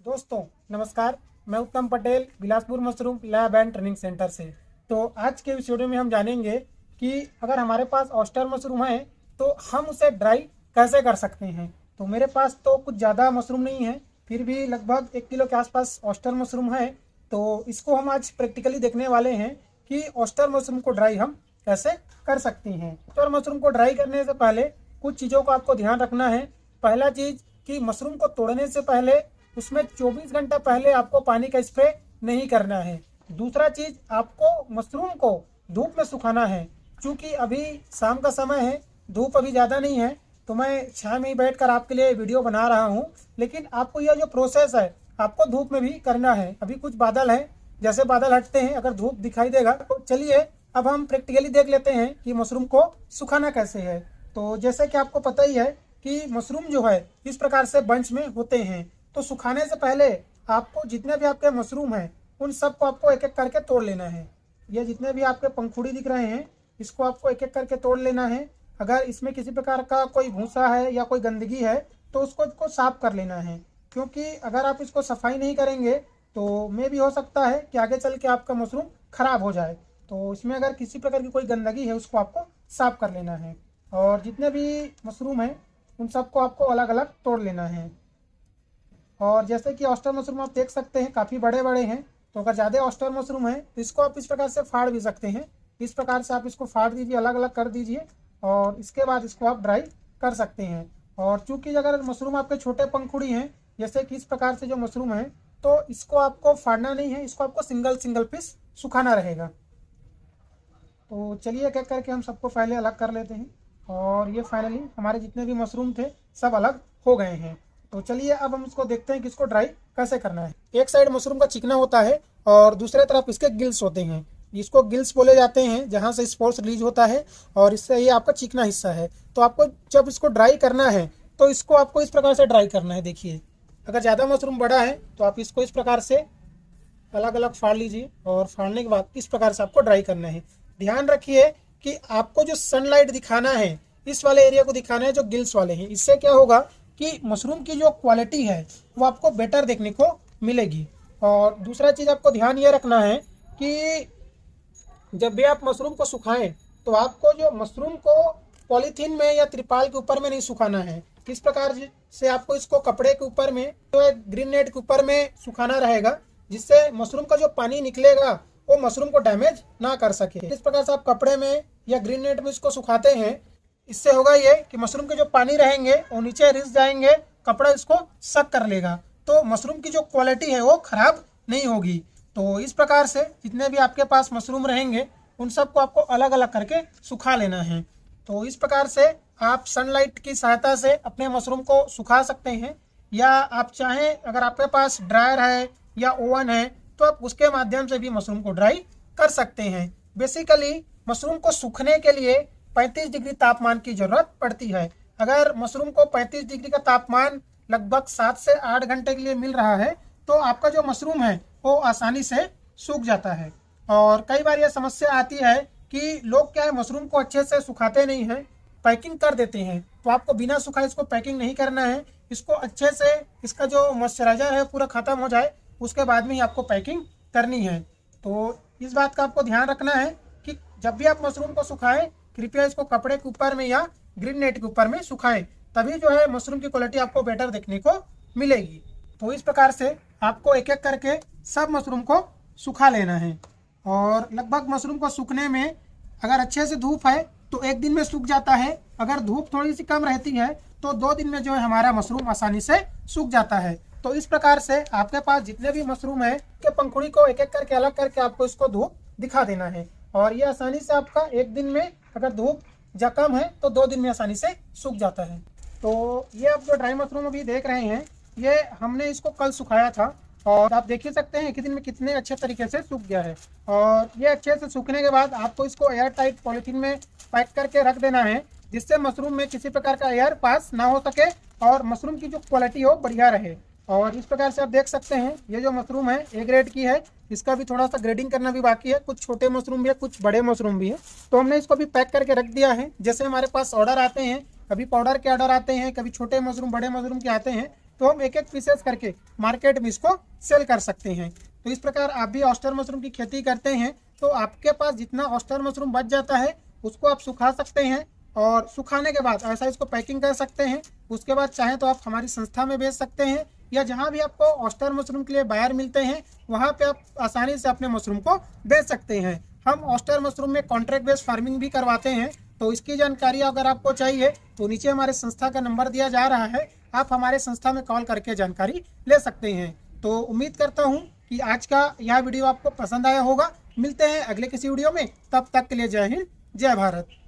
दोस्तों नमस्कार। मैं उत्तम Patel Bilaspur mushroom lab and training centre से। तो आज के इस वीडियो में हम जानेंगे कि अगर हमारे पास ऑयस्टर मशरूम है तो हम उसे ड्राई कैसे कर सकते हैं। तो मेरे पास तो कुछ ज़्यादा मशरूम नहीं है, फिर भी लगभग 1 किलो के आसपास ऑयस्टर मशरूम है। तो इसको हम आज प्रैक्टिकली देखने वाले हैं कि ऑयस्टर मशरूम को ड्राई हम कैसे कर सकते हैं। ऑयस्टर मशरूम को ड्राई करने से पहले कुछ चीज़ों का आपको ध्यान रखना है। पहला चीज़ कि मशरूम को तोड़ने से पहले उसमें 24 घंटा पहले आपको पानी का स्प्रे नहीं करना है। दूसरा चीज, आपको मशरूम को धूप में सुखाना है। क्योंकि अभी शाम का समय है, धूप अभी ज़्यादा नहीं है, तो मैं छाया में ही बैठ कर आपके लिए वीडियो बना रहा हूँ। लेकिन आपको यह जो प्रोसेस है आपको धूप में भी करना है। अभी कुछ बादल है, जैसे बादल हटते हैं अगर धूप दिखाई देगा तो चलिए अब हम प्रैक्टिकली देख लेते हैं कि मशरूम को सुखाना कैसे है। तो जैसे कि आपको पता ही है कि मशरूम जो है इस प्रकार से बंच में होते हैं। तो सुखाने से पहले आपको जितने भी आपके मशरूम हैं उन सबको आपको एक एक करके तोड़ लेना है। ये जितने भी आपके पंखुड़ी दिख रहे हैं इसको आपको एक एक करके तोड़ लेना है। अगर इसमें किसी प्रकार का कोई भूसा है या कोई गंदगी है तो उसको साफ कर लेना है। क्योंकि अगर आप इसको सफाई नहीं करेंगे तो मे भी हो सकता है कि आगे चल के आपका मशरूम खराब हो जाए। तो इसमें अगर किसी प्रकार की कोई गंदगी है उसको आपको साफ कर लेना है। और जितने भी मशरूम हैं उन सबको आपको अलग अलग तोड़ लेना है। और जैसे कि ऑयस्टर मशरूम आप देख सकते हैं काफ़ी बड़े बड़े हैं। तो अगर ज़्यादा ऑयस्टर मशरूम है तो इसको आप इस प्रकार से फाड़ भी सकते हैं। इस प्रकार से आप इसको फाड़ दीजिए, अलग अलग कर दीजिए और इसके बाद इसको आप ड्राई कर सकते हैं। और चूंकि अगर मशरूम आपके छोटे पंखुड़ी हैं, जैसे कि इस प्रकार से जो मशरूम है, तो इसको आपको फाड़ना नहीं है, इसको आपको सिंगल सिंगल पीस सुखाना रहेगा। तो चलिए एक एक करके हम सबको पहले अलग कर लेते हैं। और ये फाइनली हमारे जितने भी मशरूम थे सब अलग हो गए हैं। तो चलिए अब हम इसको देखते हैं कि इसको ड्राई कैसे करना है। एक साइड मशरूम का चिकना होता है और दूसरे तरफ इसके गिल्स होते हैं। इसको गिल्स बोले जाते हैं, जहाँ से स्पोर्स रिलीज होता है और इससे ये आपका चिकना हिस्सा है। तो आपको जब इसको ड्राई करना है तो इसको आपको इस प्रकार से ड्राई करना है। देखिए अगर ज़्यादा मशरूम बड़ा है तो आप इसको इस प्रकार से अलग अलग फाड़ लीजिए और फाड़ने के बाद इस प्रकार से आपको ड्राई करना है। ध्यान रखिए कि आपको जो सनलाइट दिखाना है इस वाले एरिया को दिखाना है जो गिल्स वाले हैं। इससे क्या होगा कि मशरूम की जो क्वालिटी है वो आपको बेटर देखने को मिलेगी। और दूसरा चीज़ आपको ध्यान ये रखना है कि जब भी आप मशरूम को सुखाएं तो आपको जो मशरूम को पॉलीथीन में या त्रिपाल के ऊपर में नहीं सुखाना है। इस प्रकार से आपको इसको कपड़े के ऊपर में तो ग्रीन नेट के ऊपर में सुखाना रहेगा, जिससे मशरूम का जो पानी निकलेगा वो मशरूम को डैमेज ना कर सके। इस प्रकार से आप कपड़े में या ग्रीन नेट में इसको सुखाते हैं। इससे होगा ये कि मशरूम के जो पानी रहेंगे वो नीचे रिस जाएंगे, कपड़ा इसको सक कर लेगा, तो मशरूम की जो क्वालिटी है वो खराब नहीं होगी। तो इस प्रकार से जितने भी आपके पास मशरूम रहेंगे उन सबको आपको अलग अलग करके सुखा लेना है। तो इस प्रकार से आप सनलाइट की सहायता से अपने मशरूम को सुखा सकते हैं, या आप चाहें अगर आपके पास ड्रायर है या ओवन है तो आप उसके माध्यम से भी मशरूम को ड्राई कर सकते हैं। बेसिकली मशरूम को सूखने के लिए 35 डिग्री तापमान की जरूरत पड़ती है। अगर मशरूम को 35 डिग्री का तापमान लगभग 7 से 8 घंटे के लिए मिल रहा है तो आपका जो मशरूम है वो आसानी से सूख जाता है। और कई बार यह समस्या आती है कि लोग क्या है मशरूम को अच्छे से सुखाते नहीं हैं, पैकिंग कर देते हैं। तो आपको बिना सुखाए इसको पैकिंग नहीं करना है। इसको अच्छे से इसका जो मॉइस्चराइजर है पूरा ख़त्म हो जाए उसके बाद में ही आपको पैकिंग करनी है। तो इस बात का आपको ध्यान रखना है कि जब भी आप मशरूम को सुखाएं कृपया इसको कपड़े के ऊपर में या ग्रीन नेट के ऊपर में सुखाएं, तभी जो है मशरूम की क्वालिटी आपको बेटर देखने को मिलेगी। तो इस प्रकार से आपको एक एक करके सब मशरूम को सुखा लेना है। और लगभग मशरूम को सूखने में अगर अच्छे से धूप है तो 1 दिन में सूख जाता है। अगर धूप थोड़ी सी कम रहती है तो 2 दिन में जो है हमारा मशरूम आसानी से सूख जाता है। तो इस प्रकार से आपके पास जितने भी मशरूम है के पंखुड़ी को एक एक करके अलग करके आपको इसको धूप दिखा देना है। और ये आसानी से आपका 1 दिन में, अगर धूप कम है तो 2 दिन में आसानी से सूख जाता है। तो ये आप जो ड्राई मशरूम अभी देख रहे हैं ये हमने इसको कल सुखाया था और आप देख ही सकते हैं 1 दिन में कितने अच्छे तरीके से सूख गया है। और ये अच्छे से सूखने के बाद आपको इसको एयर टाइट पॉलीथीन में पैक करके रख देना है, जिससे मशरूम में किसी प्रकार का एयर पास ना हो सके और मशरूम की जो क्वालिटी हो बढ़िया रहे। और इस प्रकार से आप देख सकते हैं ये जो मशरूम है ए ग्रेड की है, इसका भी थोड़ा सा ग्रेडिंग करना भी बाकी है। कुछ छोटे मशरूम भी है, कुछ बड़े मशरूम भी है। तो हमने इसको भी पैक करके रख दिया है। जैसे हमारे पास ऑर्डर आते हैं, कभी पाउडर के ऑर्डर आते हैं, कभी छोटे मशरूम बड़े मशरूम के आते हैं, तो हम एक एक पीसेस करके मार्केट में इसको सेल कर सकते हैं। तो इस प्रकार आप भी ऑयस्टर मशरूम की खेती करते हैं तो आपके पास जितना ऑयस्टर मशरूम बच जाता है उसको आप सुखा सकते हैं और सुखाने के बाद ऐसा इसको पैकिंग कर सकते हैं। उसके बाद चाहें तो आप हमारी संस्था में बेच सकते हैं या जहां भी आपको ऑयस्टर मशरूम के लिए बायर मिलते हैं वहां पे आप आसानी से अपने मशरूम को बेच सकते हैं। हम ऑयस्टर मशरूम में कॉन्ट्रैक्ट बेस्ड फार्मिंग भी करवाते हैं। तो इसकी जानकारी अगर आपको चाहिए तो नीचे हमारे संस्था का नंबर दिया जा रहा है, आप हमारे संस्था में कॉल करके जानकारी ले सकते हैं। तो उम्मीद करता हूँ कि आज का यह वीडियो आपको पसंद आया होगा। मिलते हैं अगले किसी वीडियो में, तब तक के लिए जय हिंद, जय भारत।